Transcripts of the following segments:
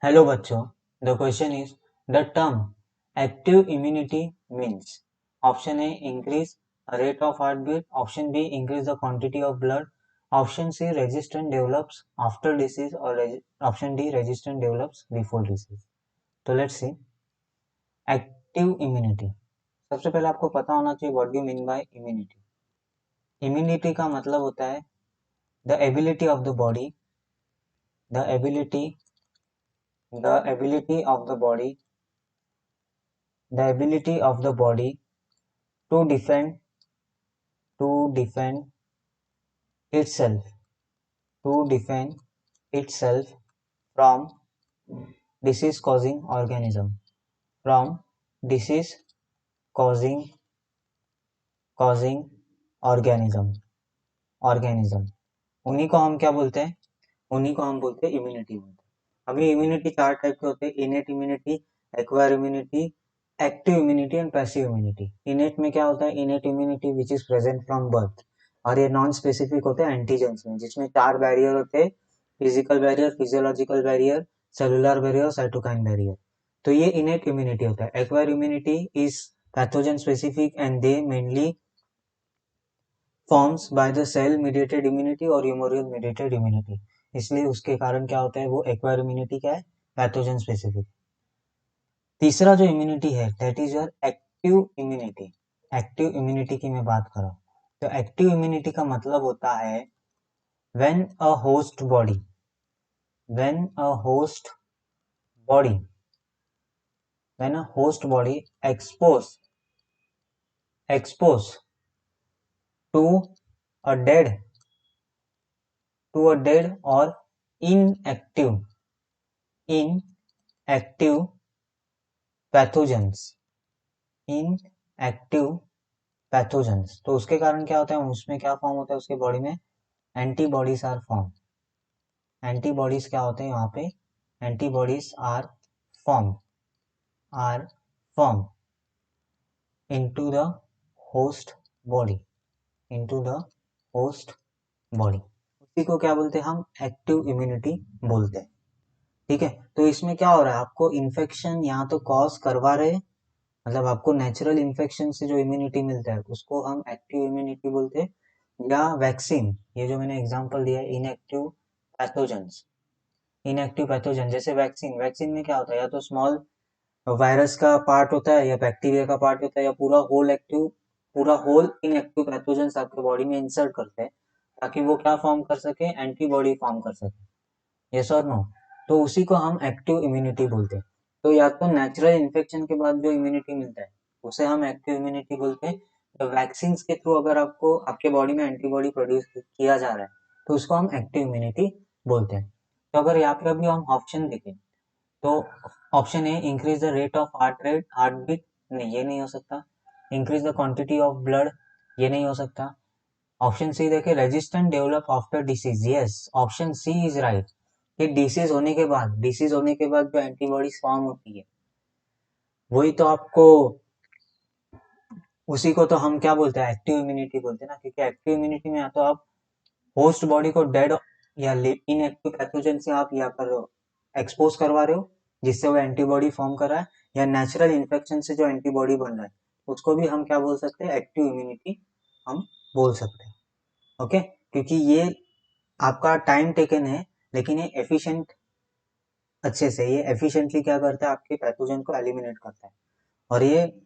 Hello बच्चों, the question is the term active immunity means option A increase rate of heartbeat, option B increase the quantity of blood, option C resistance develops after disease or option D resistance develops before disease. तो let's see active immunity. सबसे पहले आपको पता होना चाहिए what do you mean by immunity. Immunity का मतलब होता है the ability of the body, the ability of the body, the ability of the body to defend itself from disease causing disease causing organism उन्हीं को हम क्या बोलते हैं, उन्हीं को हम बोलते हैं इम्यूनिटी बोलते हैं। अभी इम्यूनिटी चार टाइप के होते हैं, innate immunity, acquire immunity, active immunity and passive immunity. इनेट में क्या होता है, innate immunity which is present from birth, और ये नॉन स्पेसिफिक होते हैं एंटीजेंस में, जिसमें चार बैरियर होते हैं, physical barrier, physiological barrier, cellular barrier, cytokine barrier. तो ये इनेट इम्यूनिटी होता है। Acquire immunity is pathogen specific and they mainly forms by the cell mediated immunity और ह्यूमोरल मीडिएटेड इम्यूनिटी, इसलिए उसके कारण क्या होता है, वो एक्वायर इम्यूनिटी क्या है, पैथोजन स्पेसिफिक। तीसरा जो इम्यूनिटी है that is your active immunity. Active immunity की मैं बात करूं तो एक्टिव इम्यूनिटी का मतलब होता है when a host body expose to a dead और inactive पैथोजेंस, तो उसके कारण क्या होता है, उसमें क्या फॉर्म होता है, उसके बॉडी में एंटीबॉडीज आर फॉर्म। एंटीबॉडीज क्या होते हैं यहाँ पे, antibodies are form into the host body, उसी को क्या बोलते हैं हम, एक्टिव इम्यूनिटी बोलते हैं। ठीक है, तो इसमें क्या हो रहा है, आपको इन्फेक्शन यहाँ तो कॉज करवा रहे, मतलब आपको नेचुरल इन्फेक्शन से जो इम्यूनिटी मिलता है उसको हम एक्टिव इम्यूनिटी बोलते हैं, या वैक्सीन, ये जो मैंने एग्जांपल दिया है इनएक्टिव पैथोजन जैसे वैक्सीन में क्या होता है, या तो स्मॉल वायरस का पार्ट होता है या बैक्टीरिया का पार्ट होता है, या पूरा होल इनएक्टिव पैथोजन आपके बॉडी में इंसर्ट करते हैं ताकि वो क्या फॉर्म कर सके, एंटीबॉडी फॉर्म कर सके। यस और नो, तो उसी को हम एक्टिव इम्यूनिटी बोलते हैं। तो या तो नेचुरल इन्फेक्शन के बाद जो इम्यूनिटी मिलता है उसे हम एक्टिव इम्यूनिटी बोलते हैं। तो वैक्सीन के थ्रू अगर आपको आपके बॉडी में एंटीबॉडी प्रोड्यूस किया जा रहा है तो उसको हम एक्टिव इम्यूनिटी बोलते हैं। तो अगर यहाँ पे अभी हम ऑप्शन देखें तो option A increase the rate of heart beat, नहीं ये नहीं हो सकता। Increase the quantity of blood, ये नहीं हो सकता। ऑप्शन सी देखे, resistant develop after disease, yes option C is right, कि डिसीज होने के बाद जो एंटीबॉडीज फॉर्म होती है वही तो आपको, उसी को तो हम क्या बोलते हैं, एक्टिव इम्यूनिटी बोलते हैं ना, क्योंकि एक्टिव इम्यूनिटी में या तो आप होस्ट बॉडी को डेड या इनएक्टिव पैथोजन से आप या पर एक्सपोज करवा रहे हो जिससे वो एंटीबॉडी फॉर्म कर रहा है, या नेचुरल इन्फेक्शन से जो एंटीबॉडी बन रहा है उसको भी हम क्या बोल सकते हैं, एक्टिव इम्यूनिटी हम बोल सकते हैं। ओके, क्योंकि ये आपका टाइम टेकन है, लेकिन ये एफिशिएंट, अच्छे से ये एफिशिएंटली क्या करता है, आपके पैथोजन को एलिमिनेट करता है, और ये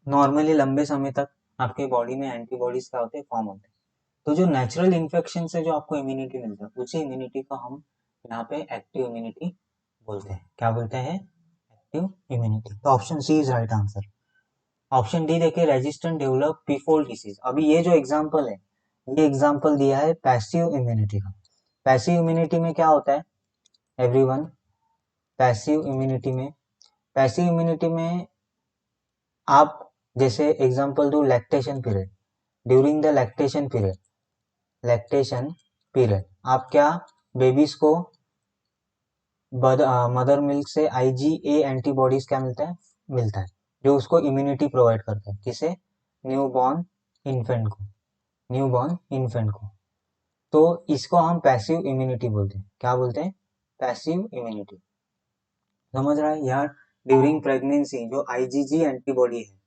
नॉर्मली लंबे समय तक आपके बॉडी में एंटीबॉडीज क्या होते हैं, फॉर्म होते हैं। तो जो नेचुरल इन्फेक्शन से जो आपको इम्यूनिटी मिलता है उसी इम्यूनिटी को हम यहाँ पे एक्टिव इम्यूनिटी बोलते हैं। क्या बोलते हैं, एक्टिव इम्यूनिटी। तो option C is right answer. Option D देखिए, रेजिस्टेंट डेवलप बिफोर डिसीज। अभी ये जो एग्जांपल है, ये एग्जांपल दिया है पैसिव इम्यूनिटी का। पैसिव इम्यूनिटी में क्या होता है एवरीवन, पैसिव इम्यूनिटी में आप जैसे एग्जांपल दो, lactation period, during the lactation period आप क्या बेबीज को मदर मिल्क से IgA एंटीबॉडीज क्या मिलता है जो उसको इम्यूनिटी प्रोवाइड करता है, किसे, न्यूबॉर्न इन्फेंट को। तो इसको हम पैसिव इम्यूनिटी बोलते हैं। क्या बोलते हैं, पैसिव इम्यूनिटी। समझ रहा है यार? ड्यूरिंग प्रेगनेंसी जो आईजीजी एंटीबॉडी है,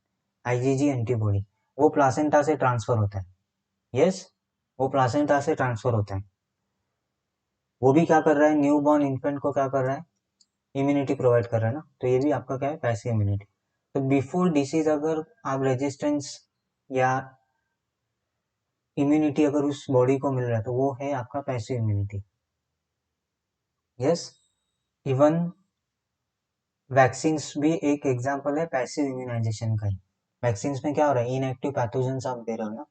आईजीजी एंटीबॉडी, वो प्लासेंटा से ट्रांसफर होता है। यस, वो प्लासेंटा से ट्रांसफर होता है। वो भी क्या कर रहा है, न्यू बॉर्न इन्फेंट को क्या कर रहा है, इम्यूनिटी प्रोवाइड कर रहा है ना। तो ये भी आपका क्या है, पैसिव इम्यूनिटी। तो बिफोर डिसीज अगर आप रेजिस्टेंस या इम्यूनिटी अगर उस बॉडी को मिल रहा है तो वो है आपका passive immunity. Yes, even vaccine भी एक एग्जांपल है पैसिव इम्यूनाइजेशन का ही। वैक्सीन में क्या हो रहा है, इनएक्टिव पैथोजेंस आप दे रहे हो ना,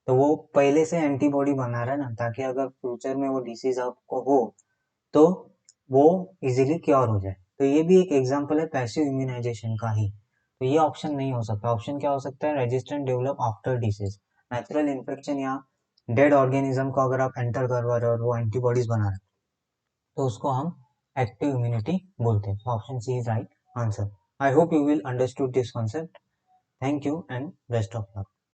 तो वो पहले से एंटीबॉडी बना रहा है ना, ताकि अगर फ्यूचर में वो डिसीज आपको हो तो वो इजीली क्योर हो जाए। तो ये भी एक एग्जांपल है पैसिव इम्यूनाइजेशन का ही। तो ये ऑप्शन नहीं हो सकता। ऑप्शन क्या हो सकता है, resistant develop after disease, natural infection या डेड ऑर्गेनिज्म को अगर आप एंटर करवा रहे हो और वो एंटीबॉडीज बना रहे हैं तो उसको हम एक्टिव इम्यूनिटी बोलते हैं। Option C is right answer. I hope you will understood this concept. Thank you and best of luck.